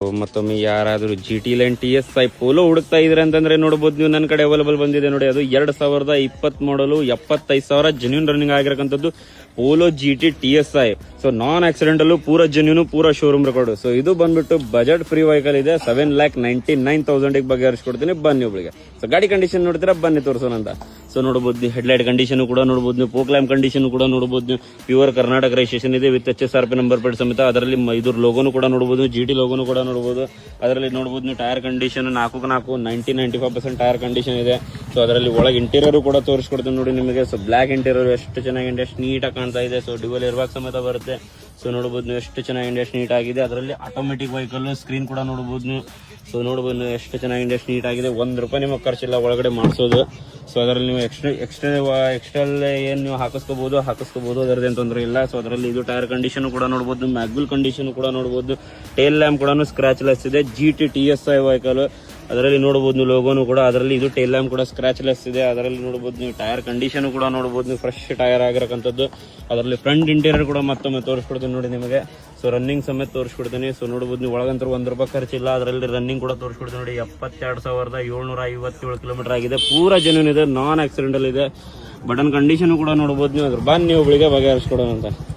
ಮತ್ತೊಮ್ಮೆ ಯಾರಾದರೂ GT line TSI polo ಹುಡುಕ್ತಾ ಇದ್ರೆ ಅಂತಂದ್ರೆ ನೋಡಬಹುದು ನೀವು ನನ್ನ ಕಡೆ ಅವೈಲೇಬಲ್ ಬಂದಿದೆ ನೋಡಿ. ಅದು 2020 ಮಾಡಲು 75,000 ಜೆನ್ಯೂನ್ ರನ್ನಿಂಗ್ ಆಗಿರಕಂತದ್ದು Polo GT TSI. So non accidental ಪೂರಾ ಜೆನ್ಯೂನ್ ಪೂರಾ ಶೋರೂಮ್ ರೆಕಾರ್ಡ್. ಸೊ ಇದು ಬಂದ್ಬಿಟ್ಟು ಬಜೆಟ್ ಫ್ರೀ ವೆಹಿಕಲ್ ಇದೆ. 7,99,000 ಬಗೆಹರಿಸ್ಕೊಡ್ತೀನಿ ಬನ್ನಿ ಒಬ್ಳಿಗೆ. ಸೊ ಗಾಡಿ ಕಂಡೀಷನ್ ನೋಡ್ತೀರಾ ಬನ್ನಿ ತೋರಿಸೋಣ ಅಂತ. ಸೊ ನೋಡಬಹುದು ನೀವು ಹೆಡ್ಲೈಟ್ ಕಂಡೀಷನ್ ಕೂಡ ನೋಡಬಹುದು, ನೀವು ಫೋಕ್ ಲ್ಯಾಂಪ್ ಕಂಡೀಷನ್ ಕೂಡ ನೋಡಬಹುದು. ನೀವು ಪ್ಯೂರ್ ಕರ್ನಾಟಕ ರಿಜಿಸ್ಟ್ರೇಷನ್ ಇದೆ ವಿತ್ HSRP ನಂಬರ್ ಪ್ಲೇಟ್ ಸಮೇತ. ಅದರಲ್ಲಿ ಇದ್ರ ಲೋಗೋನು ಕೂಡ ನೋಡಬಹುದು, GT ಲೋಗೋನು ಕೂಡ ನೋಡಬಹುದು. ಅದರಲ್ಲಿ ನೋಡಬಹುದು ನೀವು ಟೈರ್ ಕಂಡೀಷನ್ 90-95% ಟೈರ್ ಕಂಡೀಷನ್ ಇದೆ. ಸೊ ಅದರಲ್ಲಿ ಒಳಗೆ ಇಂಟೀರಿಯರ್ ಕೂಡ ತೋರಿಸ್ಕೊಡ್ತೀನಿ ನೋಡಿ ನಿಮಗೆ. ಸೊ ಬ್ಲಾಕ್ ಇಂಟೀರಿಯರ್ ಎಷ್ಟು ಚೆನ್ನಾಗಿದೆ, ಎಷ್ಟು ನೀಟಾಗಿ ಕಾಣ್ತಾ ಇದೆ. ಸೊ ಡ್ಯುವಲ್ ಏರ್ಬ್ಯಾಗ್ ಸಮೇತ ಬರುತ್ತೆ. ಸೊ ನೋಡಬಹುದು ನೀವು ಎಷ್ಟು ಚೆನ್ನಾಗಿದೆ, ಎಷ್ಟು ನೀಟ್ ಆಗಿದೆ. ಅದರಲ್ಲಿ ಆಟೋಮೆಟಿಕ್ ವೆಹಿಕಲ್ ಸ್ಕ್ರೀನ್ ಕೂಡ ನೋಡಬಹುದು ನೀವು. ಸೊ ನೋಡಬಹುದು ನೀವು ಎಷ್ಟು ಚೆನ್ನಾಗಿದೆ, ಎಷ್ಟು ನೀಟ್ ಆಗಿದೆ. ₹1 ನಿಮಗೆ ಖರ್ಚಿಲ್ಲ ಒಳಗಡೆ ಮಾಡಿಸೋದು. ಸೊ ಅದರಲ್ಲಿ ನೀವು ಎಕ್ಸ್ಟ್ರಾ ಏನು ನೀವು ಹಾಕಿಸ್ಕೋಬಹುದು, ಅದರದ್ದೇನು ತೊಂದರೆ ಇಲ್ಲ. ಸೊ ಅದರಲ್ಲಿ ಇದು ಟೈರ್ ಕಂಡೀಷನ್ ಕೂಡ ನೋಡಬಹುದು, ಮ್ಯಾಗ್ವಿಲ್ ಕಂಡೀಷನ್ ಕೂಡ ನೋಡಬಹುದು. ಟೇಲ್ ಲ್ಯಾಂಪ್ ಕೂಡ ಸ್ಕ್ರಾಚ್ ಲೆಸ್ ಇದೆ. GT TSI ವೆಹಿಕಲ್ ಅದರಲ್ಲಿ ನೋಡಬಹುದು ನೀವು ಲೋಗೋನು ಕೂಡ. ಅದರಲ್ಲಿ ಇದು ಟೇಲ್ ಲ್ಯಾಂಪ್ ಕೂಡ ಸ್ಕ್ರಾಚ್ ಲೆಸ್ ಇದೆ. ಅದರಲ್ಲಿ ನೋಡಬಹುದು ನೀವು ಟೈರ್ ಕಂಡೀಷನ್ ಕೂಡ ನೋಡಬಹುದು ನೀವು, ಫ್ರೆಶ್ ಟೈರ್ ಆಗಿರಕಂತದ್ದು. ಅದರಲ್ಲಿ ಫ್ರಂಟ್ ಇಂಟೀರಿಯರ್ ಕೂಡ ಮತ್ತೊಮ್ಮೆ ತೋರಿಸ್ಕೊಡ್ತೀನಿ ನೋಡಿ ನಿಮಗೆ. ಸೊ ರನ್ನಿಂಗ್ ಸಮೇತ ತೋರಿಸ್ಕೊಡ್ತೀನಿ. ಸೊ ನೋಡಬಹುದು ನೀವು ಒಳಗಂತೂ ₹1 ಖರ್ಚಿಲ್ಲ. ಅದರಲ್ಲಿ ರನ್ನಿಂಗ್ ಕೂಡ ತೋರಿಸ್ಕೊಡ್ತೀನಿ ನೋಡಿ. 72,757 ಕಿಲೋಮೀಟರ್ ಆಗಿದೆ. ಪೂರಾ ಜೆನ್ಯೂನ್ ಇದೆ, ನಾನ್ ಆಕ್ಸಿಡೆಂಟಲ್ ಇದೆ. ಬಟನ್ ಕಂಡೀಷನ್ ಕೂಡ ನೋಡಬಹುದು ನೀವು. ಅದ್ರ ಬನ್ನಿ ಒಬ್ಳಿಗೆ ಬಗೆಹರಿಸ್ಕೊಡೋಣ ಅಂತ.